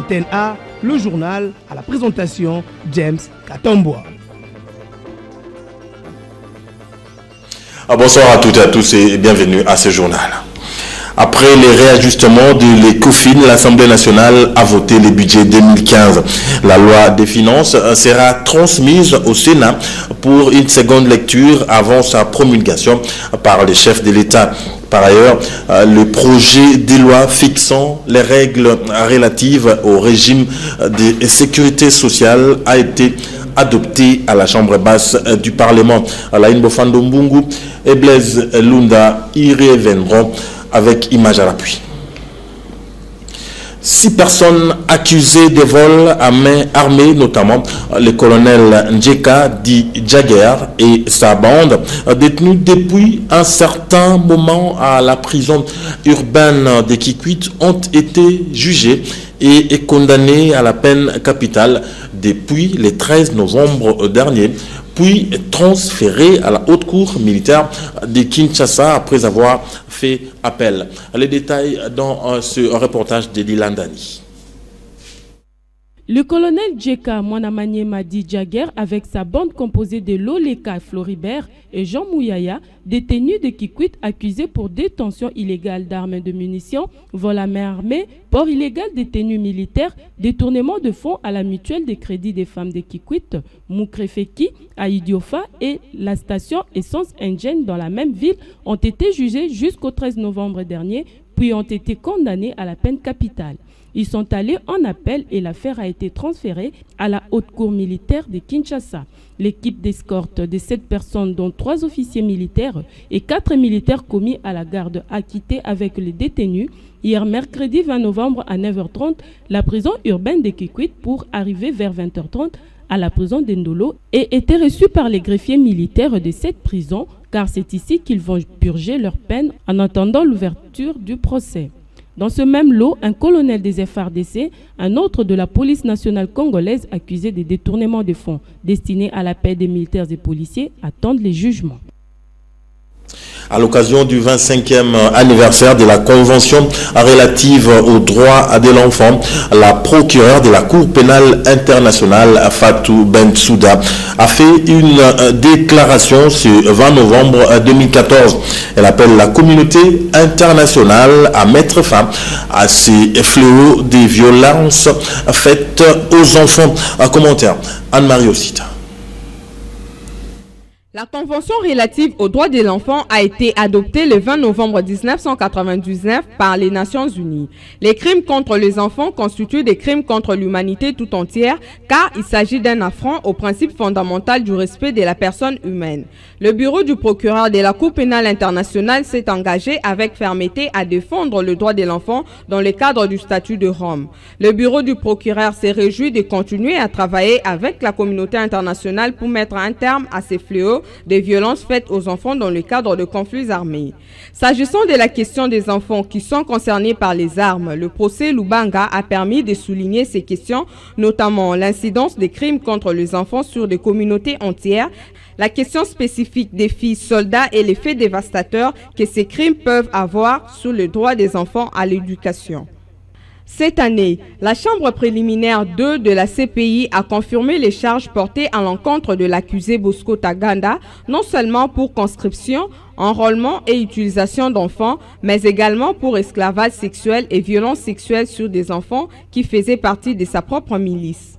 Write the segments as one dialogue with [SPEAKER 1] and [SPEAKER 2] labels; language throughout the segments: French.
[SPEAKER 1] Antenne A, le journal, à la présentation, James Katomboa.
[SPEAKER 2] Bonsoir à toutes et à tous et bienvenue à ce journal. Après les réajustements de l'ECOFIN, l'Assemblée nationale a voté le budget 2015. La loi des finances sera transmise au Sénat pour une seconde lecture avant sa promulgation par les chefs de l'État. Par ailleurs, le projet de loi fixant les règles relatives au régime de sécurité sociale a été adopté à la Chambre basse du Parlement. Alain Bofando Mbungu et Blaise Lunda y reviendront avec image à l'appui. 6 personnes accusées de vol à main armée, notamment le colonel Njeka dit Jagger et sa bande, détenus depuis un certain moment à la prison urbaine de Kikwit, ont été jugés et condamnés à la peine capitale depuis le 13 novembre dernier, puis transférés à la haute cour militaire de Kinshasa après avoir fait appel. Les détails dans ce reportage de Lilandani.
[SPEAKER 3] Le colonel Djeka Mwanamanye Madi Jagger, avec sa bande composée de Loleka Floribert et Jean Mouyaya, détenus de Kikwit accusés pour détention illégale d'armes et de munitions, vol à main armée, port illégal de tenues militaires, détournement de fonds à la mutuelle des crédits des femmes de Kikwit, Moukrefeki, à Idiofa et la station Essence Engine dans la même ville ont été jugés jusqu'au 13 novembre dernier, puis ont été condamnés à la peine capitale. Ils sont allés en appel et l'affaire a été transférée à la haute cour militaire de Kinshasa. L'équipe d'escorte de 7 personnes, dont 3 officiers militaires et 4 militaires commis à la garde, a quitté avec les détenus hier mercredi 20 novembre à 9h30 la prison urbaine de Kikwit pour arriver vers 20h30 à la prison d'Endolo et était reçus par les greffiers militaires de cette prison, car c'est ici qu'ils vont purger leur peine en attendant l'ouverture du procès. Dans ce même lot, un colonel des FARDC, un autre de la police nationale congolaise accusé de détournement de fonds destinés à la paix des militaires et policiers attendent les jugements.
[SPEAKER 2] À l'occasion du 25e anniversaire de la Convention relative aux droits de l'enfant, la procureure de la Cour pénale internationale, Fatou Bensouda, a fait une déclaration ce 20 novembre 2014. Elle appelle la communauté internationale à mettre fin à ces fléaux des violences faites aux enfants. Un commentaire, Anne-Marie Ossita.
[SPEAKER 4] La Convention relative aux droits de l'enfant a été adoptée le 20 novembre 1999 par les Nations Unies. Les crimes contre les enfants constituent des crimes contre l'humanité tout entière car il s'agit d'un affront au principe fondamental du respect de la personne humaine. Le bureau du procureur de la Cour pénale internationale s'est engagé avec fermeté à défendre le droit de l'enfant dans le cadre du statut de Rome. Le bureau du procureur s'est réjoui de continuer à travailler avec la communauté internationale pour mettre un terme à ces fléaux des violences faites aux enfants dans le cadre de conflits armés. S'agissant de la question des enfants qui sont concernés par les armes, le procès Lubanga a permis de souligner ces questions, notamment l'incidence des crimes contre les enfants sur des communautés entières, la question spécifique des filles soldats et l'effet dévastateur que ces crimes peuvent avoir sur le droit des enfants à l'éducation. Cette année, la Chambre préliminaire 2 de la CPI a confirmé les charges portées à l'encontre de l'accusé Bosco Taganda, non seulement pour conscription, enrôlement et utilisation d'enfants, mais également pour esclavage sexuel et violences sexuelles sur des enfants qui faisaient partie de sa propre milice.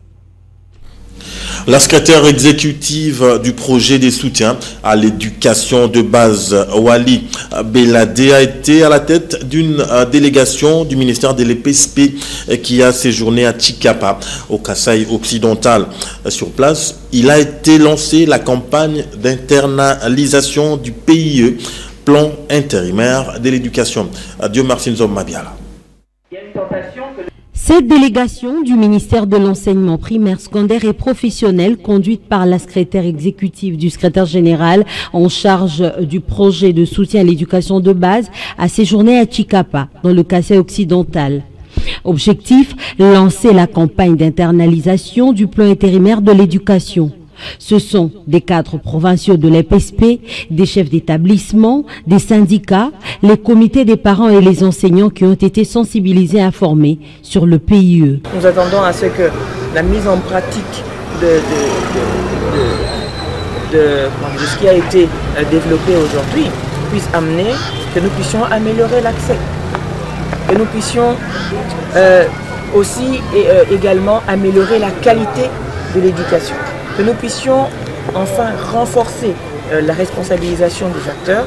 [SPEAKER 2] La secrétaire exécutive du projet de soutien à l'éducation de base, Wali Belade, a été à la tête d'une délégation du ministère de l'EPSP qui a séjourné à Tchikapa, au Kasaï occidental. Sur place, il a été lancé la campagne d'internalisation du PIE, plan intérimaire de l'éducation. Dieu Marcin Zom-Mabiala.
[SPEAKER 5] Cette délégation du ministère de l'enseignement primaire, secondaire et professionnel, conduite par la secrétaire exécutive du secrétaire général en charge du projet de soutien à l'éducation de base, a séjourné à Tchikapa, dans le Kasaï occidental. Objectif, lancer la campagne d'internalisation du plan intérimaire de l'éducation. Ce sont des cadres provinciaux de l'EPSP, des chefs d'établissement, des syndicats, les comités des parents et les enseignants qui ont été sensibilisés et informés sur le PIE.
[SPEAKER 6] Nous attendons à ce que la mise en pratique de ce qui a été développé aujourd'hui puisse amener que nous puissions améliorer l'accès, que nous puissions aussi et également améliorer la qualité de l'éducation, que nous puissions enfin renforcer la responsabilisation des acteurs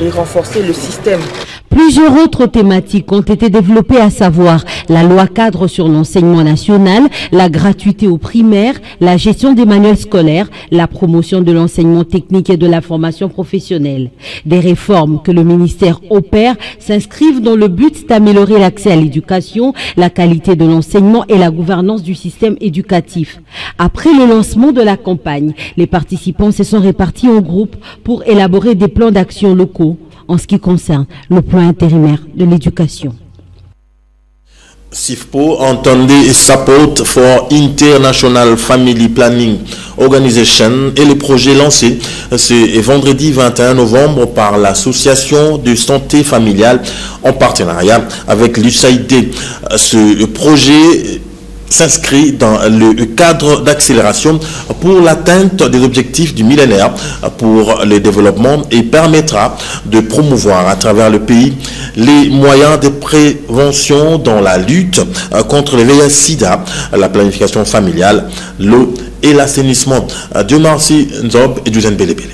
[SPEAKER 6] et renforcer le système.
[SPEAKER 5] Plusieurs autres thématiques ont été développées, à savoir la loi cadre sur l'enseignement national, la gratuité aux primaires, la gestion des manuels scolaires, la promotion de l'enseignement technique et de la formation professionnelle. Des réformes que le ministère opère s'inscrivent dans le but d'améliorer l'accès à l'éducation, la qualité de l'enseignement et la gouvernance du système éducatif. Après le lancement de la campagne, les participants se sont répartis en groupes pour élaborer des plans d'action locaux en ce qui concerne le plan intérimaire de l'éducation.
[SPEAKER 2] SIFPO entendait Support for International Family Planning Organization et les projets lancés ce vendredi 21 novembre par l'association de santé familiale en partenariat avec l'USAID. Ce projet s'inscrit dans le cadre d'accélération pour l'atteinte des objectifs du millénaire pour le développement et permettra de promouvoir à travers le pays les moyens de prévention dans la lutte contre le VIH-Sida, la planification familiale, l'eau et l'assainissement. Dieu merci, Nzob et Duzen Belebele.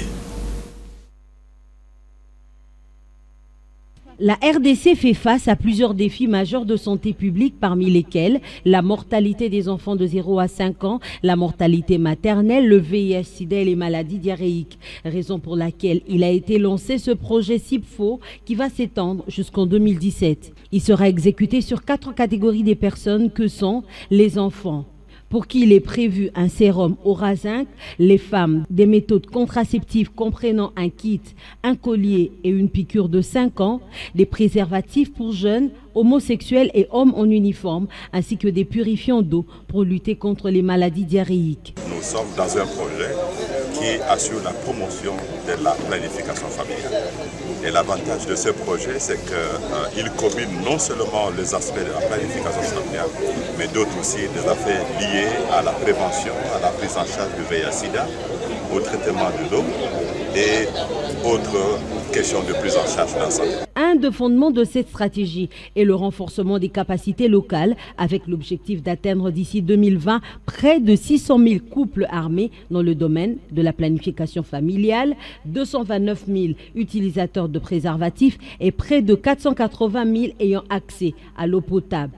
[SPEAKER 5] La RDC fait face à plusieurs défis majeurs de santé publique, parmi lesquels la mortalité des enfants de 0 à 5 ans, la mortalité maternelle, le VIH-Sida et les maladies diarrhéiques. Raison pour laquelle il a été lancé ce projet SIPFO qui va s'étendre jusqu'en 2017. Il sera exécuté sur 4 catégories des personnes que sont les enfants, pour qui il est prévu un sérum Orazinc, les femmes, des méthodes contraceptives comprenant un kit, un collier et une piqûre de 5 ans, des préservatifs pour jeunes, homosexuels et hommes en uniforme, ainsi que des purifiants d'eau pour lutter contre les maladies diarrhéiques.
[SPEAKER 7] Nous sommes dans un projet qui assure la promotion de la planification familiale. Et l'avantage de ce projet, c'est qu'il combine non seulement les aspects de la planification familiale, mais d'autres aussi des affaires liées à la prévention, à la prise en charge du VIH-Sida, au traitement de l'eau et autres questions de prise en charge de la santé.
[SPEAKER 5] Un des fondements de cette stratégie est le renforcement des capacités locales avec l'objectif d'atteindre d'ici 2020 près de 600 000 couples armés dans le domaine de la planification familiale, 229 000 utilisateurs de préservatifs et près de 480 000 ayant accès à l'eau potable.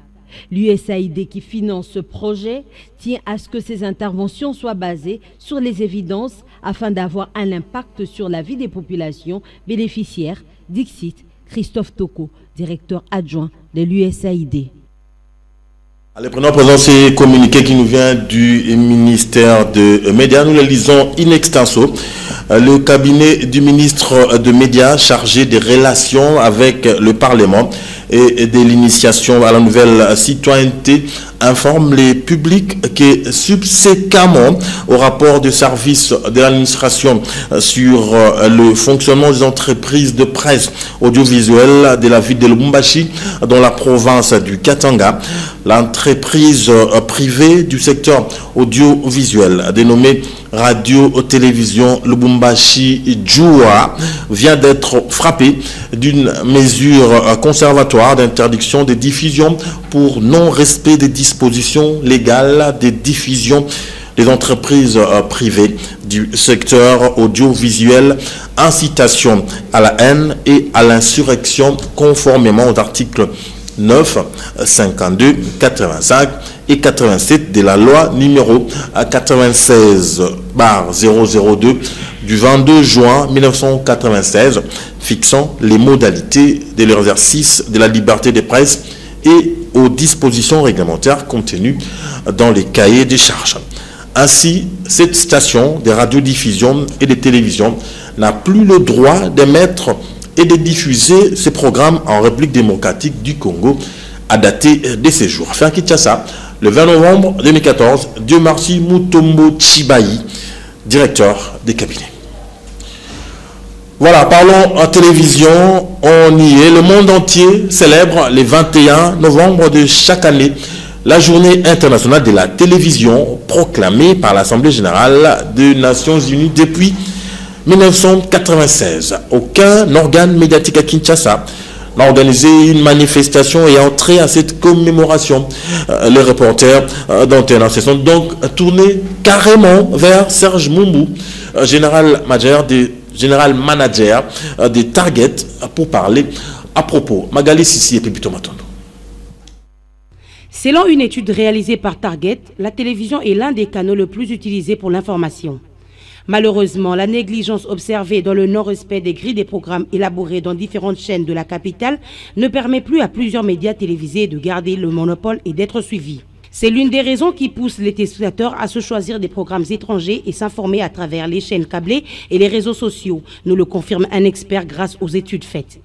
[SPEAKER 5] L'USAID qui finance ce projet tient à ce que ces interventions soient basées sur les évidences afin d'avoir un impact sur la vie des populations bénéficiaires. Dixit Christophe Toko, directeur adjoint de l'USAID.
[SPEAKER 2] Allez, prenons à présent ces communiqués qui nous viennent du ministère de Médias. Nous les lisons in extenso. Le cabinet du ministre de Médias chargé des relations avec le Parlement et de l'initiation à la nouvelle citoyenneté informe les publics que subséquemment au rapport de service de l'administration sur le fonctionnement des entreprises de presse audiovisuelle de la ville de Lubumbashi dans la province du Katanga, l'entreprise privée du secteur audiovisuel dénommée Radio-Télévision Lubumbashi Djoua vient d'être frappée d'une mesure conservatoire d'interdiction de diffusion pour non-respect des dispositions légales de diffusion des entreprises privées du secteur audiovisuel, incitation à la haine et à l'insurrection conformément aux articles 9, 52, 85 et 87 de la loi numéro 96/002 du 22 juin 1996 fixant les modalités de l'exercice de la liberté de presse et aux dispositions réglementaires contenues dans les cahiers des charges. Ainsi, cette station de radiodiffusion et de télévision n'a plus le droit d'émettre et de diffuser ces programmes en République démocratique du Congo à dater de ces jours. Fin Kinshasa, le 20 novembre 2014, Dieu merci Mutombo Chibayi directeur des cabinets. Voilà, parlons en télévision, on y est. Le monde entier célèbre le 21 novembre de chaque année la journée internationale de la télévision proclamée par l'Assemblée générale des Nations unies depuis 1996. Aucun organe médiatique à Kinshasa n'a organisé une manifestation et entré à cette commémoration. Les reporters d'antenne se sont donc tournés carrément vers Serge Mumbou, général manager des Target, pour parler à propos. Magali Sissi et Pépito Matondo.
[SPEAKER 8] Selon une étude réalisée par Target, la télévision est l'un des canaux les plus utilisés pour l'information. Malheureusement, la négligence observée dans le non-respect des grilles des programmes élaborés dans différentes chaînes de la capitale ne permet plus à plusieurs médias télévisés de garder le monopole et d'être suivis. C'est l'une des raisons qui pousse les téléspectateurs à se choisir des programmes étrangers et s'informer à travers les chaînes câblées et les réseaux sociaux, nous le confirme un expert grâce aux études faites.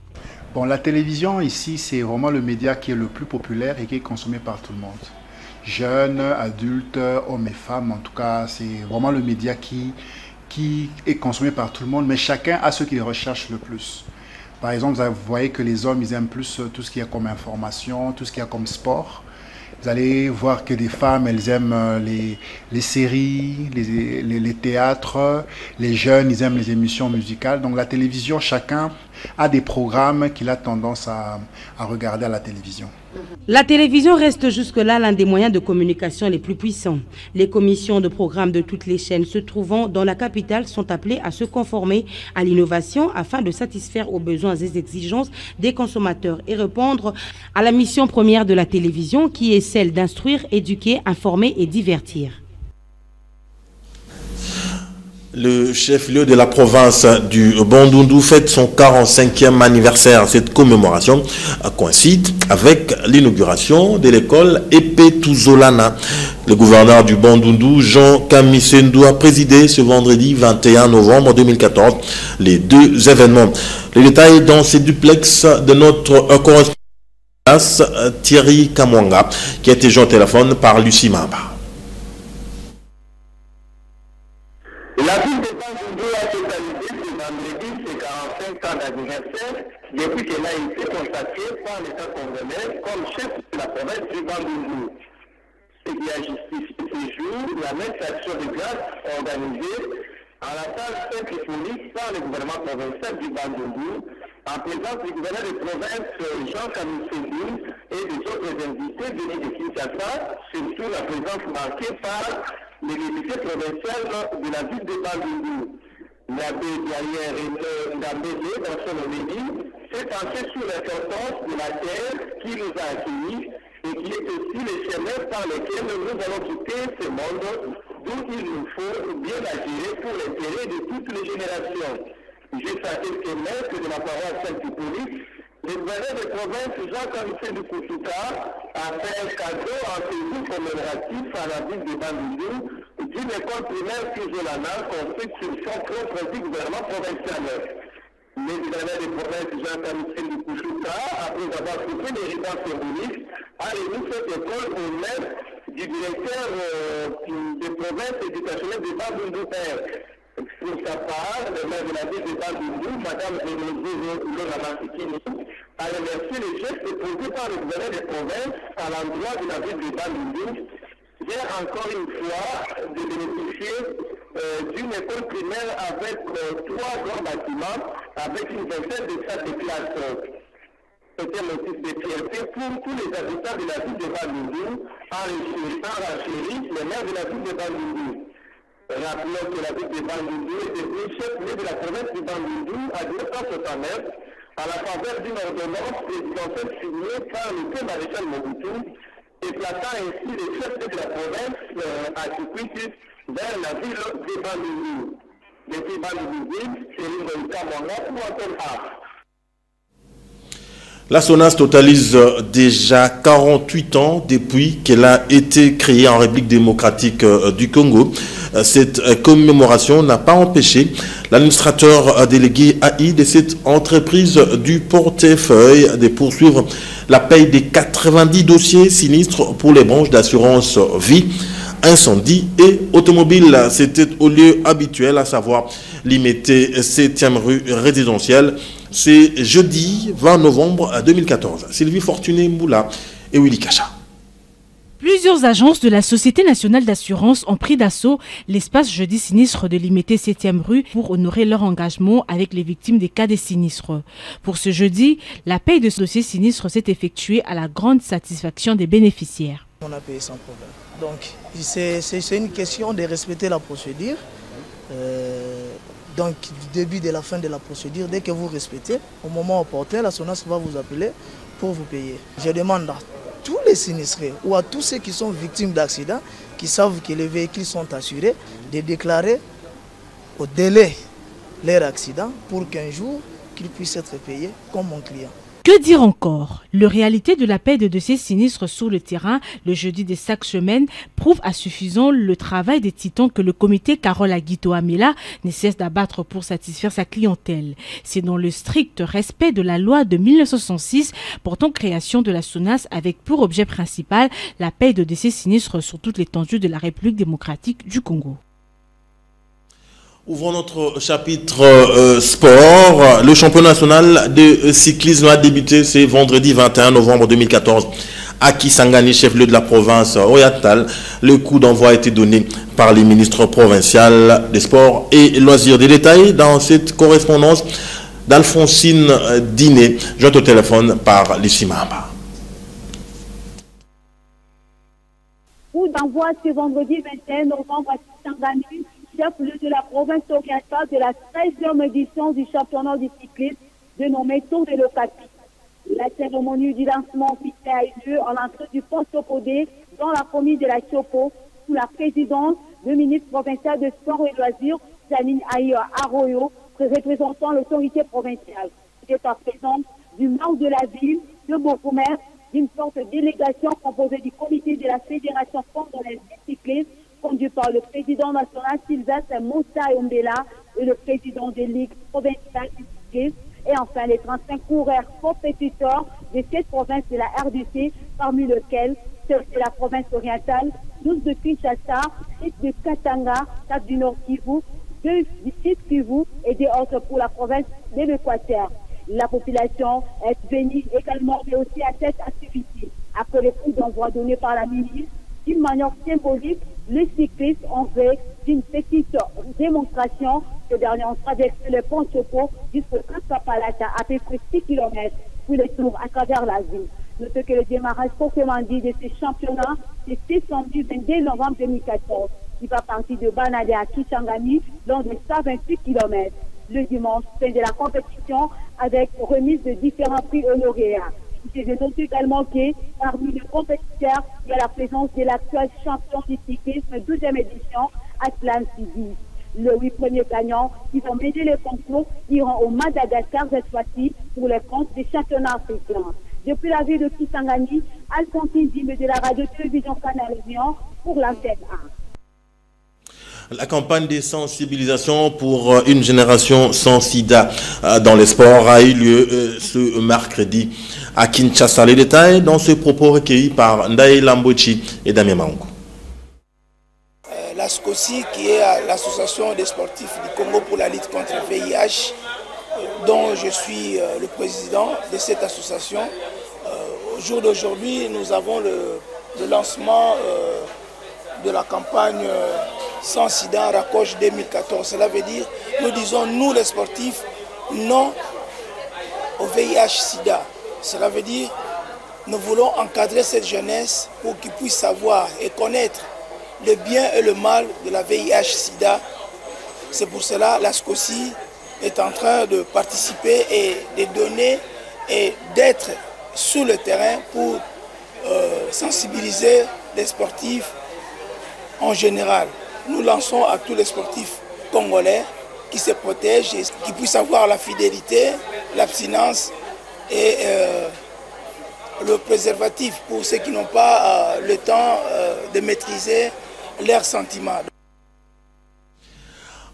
[SPEAKER 9] Bon, la télévision ici, c'est vraiment le média qui est le plus populaire et qui est consommé par tout le monde. Jeunes, adultes, hommes et femmes, en tout cas, c'est vraiment le média qui est consommé par tout le monde, mais chacun a ce qu'il recherche le plus. Par exemple, vous voyez que les hommes, ils aiment plus tout ce qu'il y a comme information, tout ce qu'il y a comme sport. Vous allez voir que les femmes, elles aiment les séries, les théâtres. Les jeunes, ils aiment les émissions musicales. Donc la télévision, chacun a des programmes qu'il a tendance à regarder à la télévision.
[SPEAKER 8] La télévision reste jusque-là l'un des moyens de communication les plus puissants. Les commissions de programmes de toutes les chaînes se trouvant dans la capitale sont appelées à se conformer à l'innovation afin de satisfaire aux besoins et exigences des consommateurs et répondre à la mission première de la télévision qui est celle d'instruire, éduquer, informer et divertir.
[SPEAKER 2] Le chef-lieu de la province du Bandundu fête son 45e anniversaire. Cette commémoration coïncide avec l'inauguration de l'école Epé Touzolana. Le gouverneur du Bandundu, Jean Kamisendou, a présidé ce vendredi 21 novembre 2014 les deux événements. Les détails dans ces duplex de notre correspondant Thierry Kamwanga, qui a été joint au téléphone par Lucie Mamba.
[SPEAKER 10] La ville de Bandundu a totalisé ce vendredi ses 45 ans d'anniversaire depuis qu'elle a été consacrée par l'État congolais comme chef de la province du Bandundu. Ce qui a justifié ce jour la même action de grâce organisée à la salle Saint-Hyppolite par le gouvernement provincial du Bandundu en présence du gouverneur de province Jean Kamisendou et des autres invités venus de Kinshasa, surtout la présence marquée par les députés provinciaux de la ville de Bandundu. L'abbé derrière Ndambélé, dans son homélie, s'est penché sur l'importance de la terre qui nous a accueillis et qui est aussi le chemin par lequel nous allons quitter ce monde, d'où il nous faut bien agir pour l'intérêt de toutes les générations. Juste à quelques mètres de la paroisse Saint-Hippolyte, le gouverneur de province Jean-Kamisendou a fait un cadeau en ce jour commémoratif à la ville de Bandundu d'une école primaire Touzolana construite sur son propre du gouvernement provincial. Le gouverneur de province Jean-Kamisendou après avoir coupé les rideaux symboliques, a remis cette école au maire du directeur de province éducationnelle de Bandundu. Pour sa part, le maire de la ville de Bandundu, Mme Emelie Lona Masikini, a remercié les gestes posés par le gouverneur de province à l'endroit de la ville de Bandundu, vient encore une fois de bénéficier d'une école primaire avec 3 grands bâtiments, avec une vingtaine de salles de classe. C'est un motif de fierté pour tous les habitants de la ville de Bandundu, enrachérit le maire de la ville de Bandundu. Rappelons que la ville de Bandundu est devenue chef-lieu de la province de Bandundu en 1969 à la faveur d'une ordonnance présidentielle signée par le maréchal Mobutu, déplaçant ainsi les chefs de la province à Kikwit vers la ville de Bandundu. Depuis Bandundu, c'est une Kamwanga pour Anton A.
[SPEAKER 2] La SONAS totalise déjà 48 ans depuis qu'elle a été créée en République démocratique du Congo. Cette commémoration n'a pas empêché l'administrateur délégué AI de cette entreprise du portefeuille de poursuivre la paye des 90 dossiers sinistres pour les branches d'assurance vie incendie et automobile. C'était au lieu habituel, à savoir l'Imété 7e rue résidentielle. C'est jeudi 20 novembre 2014. Sylvie Fortuné Moula et Willy Kacha.
[SPEAKER 11] Plusieurs agences de la Société nationale d'assurance ont pris d'assaut l'espace jeudi sinistre de l'Imété 7e rue pour honorer leur engagement avec les victimes des cas des sinistres. Pour ce jeudi, la paie de ce dossier sinistre s'est effectuée à la grande satisfaction des bénéficiaires.
[SPEAKER 12] On a payé sans problème. Donc c'est une question de respecter la procédure. Donc du début de la fin de la procédure, dès que vous respectez, au moment opportun, la SONAS va vous appeler pour vous payer. Je demande à tous les sinistrés ou à tous ceux qui sont victimes d'accidents, qui savent que les véhicules sont assurés, de déclarer au délai leur accident pour qu'un jour, qu'ils puissent être payés comme mon client.
[SPEAKER 11] Que dire encore? La réalité de la paie de dossiers sinistres sur le terrain, le jeudi de chaque semaine, prouve à suffisant le travail des titans que le comité Carole Aguito Amela ne cesse d'abattre pour satisfaire sa clientèle. C'est dans le strict respect de la loi de 1966 portant création de la SONAS avec pour objet principal la paie de dossiers sinistres sur toute l'étendue de la République démocratique du Congo.
[SPEAKER 2] Ouvrons notre chapitre sport. Le championnat national de cyclisme a débuté ce vendredi 21 novembre 2014 à Kisangani, chef-lieu de la province orientale. Le coup d'envoi a été donné par les ministres provinciaux des sports et loisirs. Des détails dans cette correspondance d'Alphonsine Diné, jointe au téléphone par Lucie Mamba.
[SPEAKER 13] Coup d'envoi ce vendredi 21 novembre à Kisangani, chef-lieu de la province orientale de la 13e édition du championnat du cyclisme dénommé Tour de l'Okati. La cérémonie du lancement officiel a eu lieu en l'entrée du pont Sopodé dans la commune de la Chopo sous la présidence du ministre provincial de Sport et Loisirs, Janine Aïe Arroyo, représentant l'autorité provinciale. C'était en présence du maire de la ville, de Mokomer, d'une forte délégation composée du comité de la Fédération congolaise du cyclisme, conduit par le président national Sylvestre Moussa Ombela et le président des ligues provinciales du cyclisme, et enfin les 35 coureurs compétiteurs de cette province de la RDC, parmi lesquels ceux de la province orientale, 12 de Kinshasa, 6 de Katanga, 4 du Nord Kivu, 2 du Sud Kivu et des autres pour la province de l'Équateur. La population est venue également mais aussi à cette activité. Après le coup d'envoi donné par la ministre, d'une manière symbolique, les cyclistes ont fait d'une petite démonstration. Ce dernier ont traversé le pont Chopo jusqu'au Kaskapalata, à peu près 6 km, puis le tour à travers la ville. Notez que le démarrage proprement dit de ce championnat, c'est ce samedi 22 novembre 2014, qui va partir de Banade à Kisangani, long de 128 km. Le dimanche, fin de la compétition, avec remise de différents prix honoraires. Je note également que parmi les compétiteurs, il y a la présence de l'actuel champion du cyclisme 12e édition, Atlan Sidi. Les 8 premiers gagnants qui vont mener le concours iront au Madagascar cette fois-ci pour les comptes des championnats africains. Depuis la ville de Kisangani, Alphonsine Diné de la radio-télévision Canal Vision pour l'antenne 1.
[SPEAKER 2] La campagne de sensibilisation pour une génération sans sida dans les sports a eu lieu ce mercredi à Kinshasa. Les détails dans ce propos recueillis par Ndaye Lambochi et Damien Maungo.
[SPEAKER 14] La SCOSI, qui est l'association des sportifs du Congo pour la lutte contre le VIH, dont je suis le président de cette association. Au jour d'aujourd'hui, nous avons le lancement de la campagne Sans Sida Raccroche 2014. Cela veut dire, nous disons, nous les sportifs, non au VIH-Sida. Cela veut dire, nous voulons encadrer cette jeunesse pour qu'ils puissent savoir et connaître le bien et le mal de la VIH-Sida. C'est pour cela que la SCOSI est en train de participer et de donner et d'être sur le terrain pour sensibiliser les sportifs en général. Nous lançons à tous les sportifs congolais qui se protègent et qui puissent avoir la fidélité, l'abstinence et le préservatif pour ceux qui n'ont pas le temps de maîtriser leurs sentiments.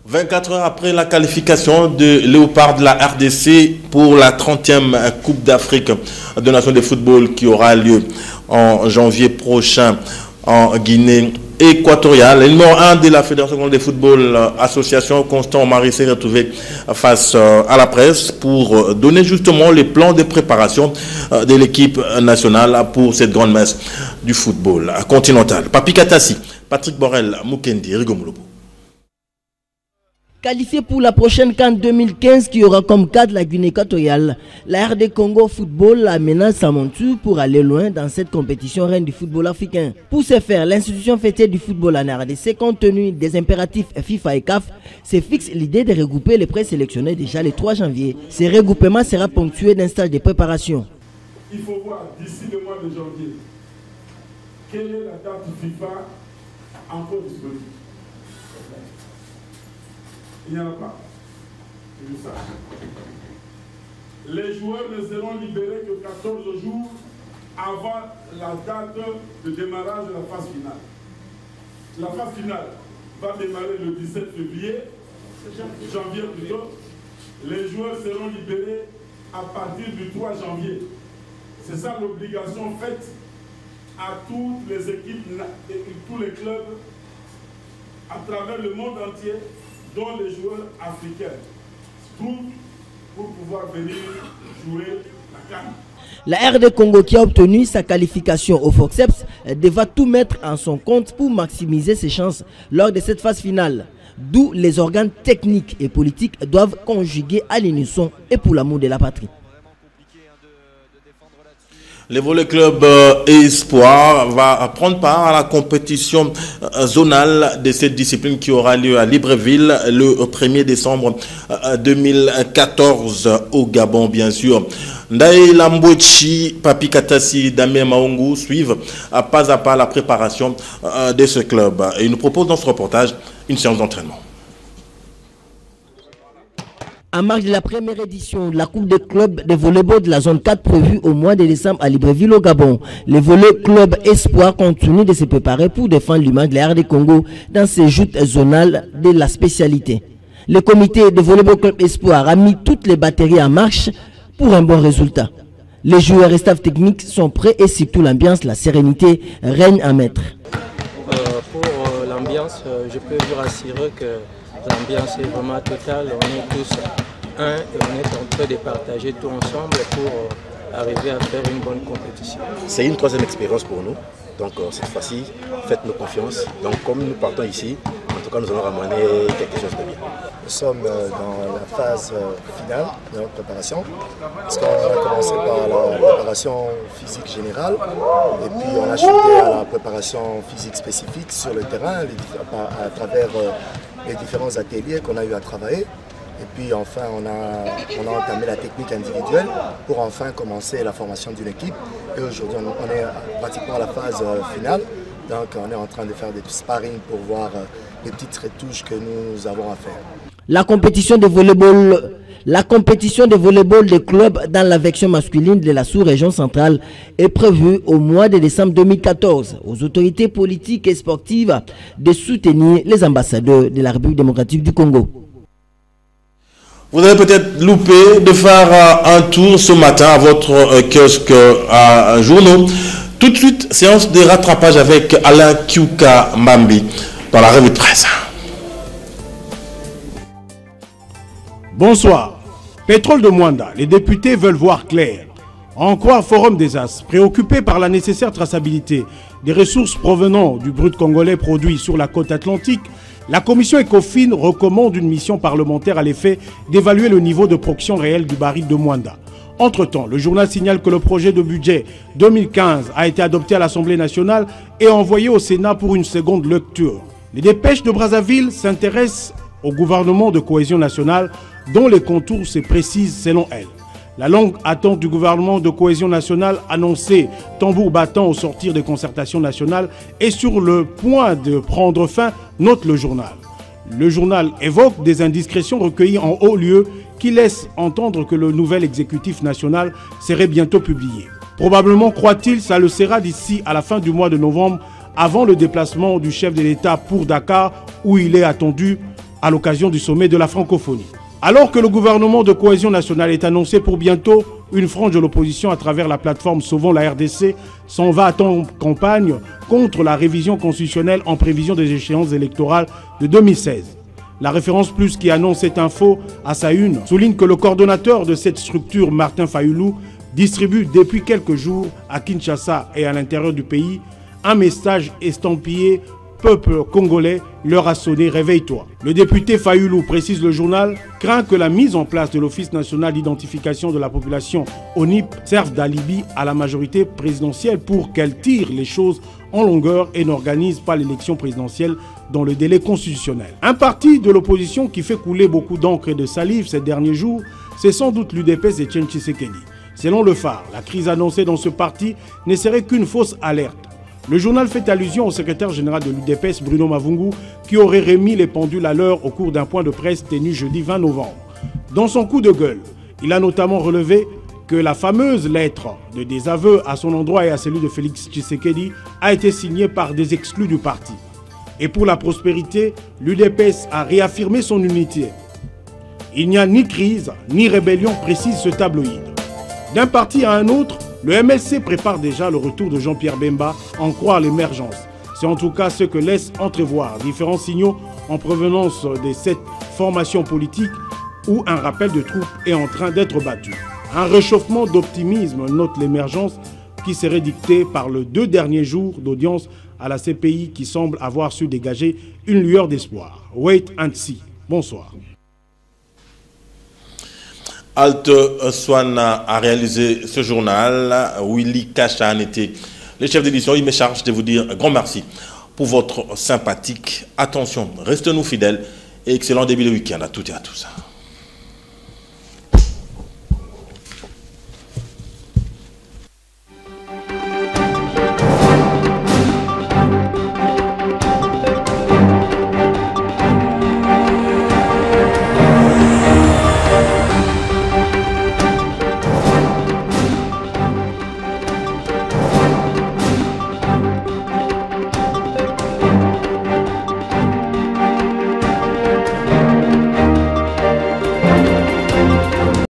[SPEAKER 2] 24 heures après la qualification de Léopard de la RDC pour la 30e Coupe d'Afrique de Nations de football qui aura lieu en janvier prochain en Guinée équatoriale. Le numéro 1 de la Fédération de football association, Constant Marie, s'est retrouvé face à la presse pour donner justement les plans de préparation de l'équipe nationale pour cette grande messe du football continental. Papi Katassi, Patrick Borel, Mukendi, Rigomolobo.
[SPEAKER 15] Qualifié pour la prochaine CAN 2015 qui aura comme cadre la Guinée équatoriale, la RD Congo Football aménage sa monture pour aller loin dans cette compétition reine du football africain. Pour ce faire, l'institution fêtière du football en RDC, compte tenu des impératifs FIFA et CAF, se fixe l'idée de regrouper les présélectionnés déjà le 3 janvier. Ce regroupement sera ponctué d'un stage de préparation.
[SPEAKER 16] Il faut voir d'ici le mois de janvier quelle est la date FIFA encore disponible. Il n'y en a pas. Les joueurs ne seront libérés que 14 jours avant la date de démarrage de la phase finale. La phase finale va démarrer le 17 février, janvier plutôt. Les joueurs seront libérés à partir du 3 janvier. C'est ça l'obligation faite à toutes les équipes et tous les clubs à travers le monde entier, dont les joueurs africains se trouvent pour pouvoir venir jouer la CAN.
[SPEAKER 15] La RD Congo, qui a obtenu sa qualification au Forceps, devra tout mettre en son compte pour maximiser ses chances lors de cette phase finale. D'où les organes techniques et politiques doivent conjuguer à l'unisson et pour l'amour de la patrie.
[SPEAKER 2] Le volley club Espoir va prendre part à la compétition zonale de cette discipline qui aura lieu à Libreville le 1er décembre 2014 au Gabon, bien sûr. Ndaye Lambochi, Papi Katassi, Damien Maungu suivent pas à pas la préparation de ce club. Et il nous propose dans ce reportage une séance d'entraînement.
[SPEAKER 15] En marge de la première édition de la Coupe des clubs de volleyball de la zone 4 prévue au mois de décembre à Libreville au Gabon, le volley club Espoir continue de se préparer pour défendre l'image de la RD Congo dans ces joutes zonales de la spécialité. Le comité de volleyball club Espoir a mis toutes les batteries en marche pour un bon résultat. Les joueurs et staff techniques sont prêts et surtout l'ambiance, la sérénité règne en maître.
[SPEAKER 17] Pour l'ambiance, je peux vous rassurer que l'ambiance est vraiment totale, on est tous un et on est en train de partager tout ensemble pour arriver à faire une bonne compétition.
[SPEAKER 18] C'est une troisième expérience pour nous, donc cette fois-ci, faites-nous confiance. Donc comme nous partons ici, en tout cas nous allons ramener quelque chose de bien.
[SPEAKER 19] Nous sommes dans la phase finale de notre préparation, parce qu'on a commencé par la préparation physique générale, et puis on a chuté à la préparation physique spécifique sur le terrain, à travers les différents ateliers qu'on a eu à travailler. Et puis enfin, on a entamé la technique individuelle pour enfin commencer la formation d'une équipe. Et aujourd'hui, on est pratiquement à la phase finale. Donc on est en train de faire des sparring pour voir les petites retouches que nous avons à faire.
[SPEAKER 15] La compétition de volleyball des clubs dans la version masculine de la sous-région centrale est prévue au mois de décembre 2014 aux autorités politiques et sportives de soutenir les ambassadeurs de la République démocratique du Congo.
[SPEAKER 2] Vous avez peut-être loupé de faire un tour ce matin à votre kiosque à journaux. Tout de suite, séance de rattrapage avec Alain Kiuka Mbambi dans la revue de presse.
[SPEAKER 20] Bonsoir. Pétrole de Mwanda, les députés veulent voir clair. En croire Forum des As, préoccupé par la nécessaire traçabilité des ressources provenant du brut congolais produit sur la côte atlantique, la commission ECOFIN recommande une mission parlementaire à l'effet d'évaluer le niveau de production réelle du baril de Mwanda. Entre-temps, le journal signale que le projet de budget 2015 a été adopté à l'Assemblée nationale et envoyé au Sénat pour une seconde lecture. Les dépêches de Brazzaville s'intéressent au gouvernement de cohésion nationale dont les contours se précisent selon elle. La longue attente du gouvernement de cohésion nationale annoncée tambour battant au sortir des concertations nationales est sur le point de prendre fin, note le journal. Le journal évoque des indiscrétions recueillies en haut lieu qui laissent entendre que le nouvel exécutif national serait bientôt publié. Probablement, croit-il, ça le sera d'ici à la fin du mois de novembre, avant le déplacement du chef de l'État pour Dakar, où il est attendu à l'occasion du sommet de la francophonie. Alors que le gouvernement de cohésion nationale est annoncé pour bientôt, une frange de l'opposition à travers la plateforme Sauvons la RDC s'en va en campagne contre la révision constitutionnelle en prévision des échéances électorales de 2016. La référence plus qui annonce cette info à sa une souligne que le coordonnateur de cette structure, Martin Fayoulou, distribue depuis quelques jours à Kinshasa et à l'intérieur du pays un message estampillé « Peuple congolais, l'heure a sonné, réveille-toi ». Le député Fayoulou, précise le journal, craint que la mise en place de l'Office national d'identification de la population ONIP serve d'alibi à la majorité présidentielle pour qu'elle tire les choses en longueur et n'organise pas l'élection présidentielle dans le délai constitutionnel. Un parti de l'opposition qui fait couler beaucoup d'encre et de salive ces derniers jours, c'est sans doute l'UDPS d'Etienne Tshisekedi. Selon le phare, la crise annoncée dans ce parti ne serait qu'une fausse alerte. Le journal fait allusion au secrétaire général de l'UDPS, Bruno Mavungu, qui aurait remis les pendules à l'heure au cours d'un point de presse tenu jeudi 20 novembre. Dans son coup de gueule, il a notamment relevé que la fameuse lettre de désaveu à son endroit et à celui de Félix Tshisekedi a été signée par des exclus du parti. Et pour la prospérité, l'UDPS a réaffirmé son unité. Il n'y a ni crise, ni rébellion, précise ce tabloïd. D'un parti à un autre, le MLC prépare déjà le retour de Jean-Pierre Bemba, en croire l'émergence. C'est en tout cas ce que laisse entrevoir différents signaux en provenance de cette formation politique où un rappel de troupes est en train d'être battu. Un réchauffement d'optimisme note l'émergence qui serait dictée par les 2 derniers jours d'audience à la CPI qui semble avoir su dégager une lueur d'espoir. Wait and see. Bonsoir.
[SPEAKER 2] Alt Swan a réalisé ce journal. Willy Kachan était le chef d'édition. Il me charge de vous dire un grand merci pour votre sympathique attention. Restez-nous fidèles et excellent début de week-end à toutes et à tous.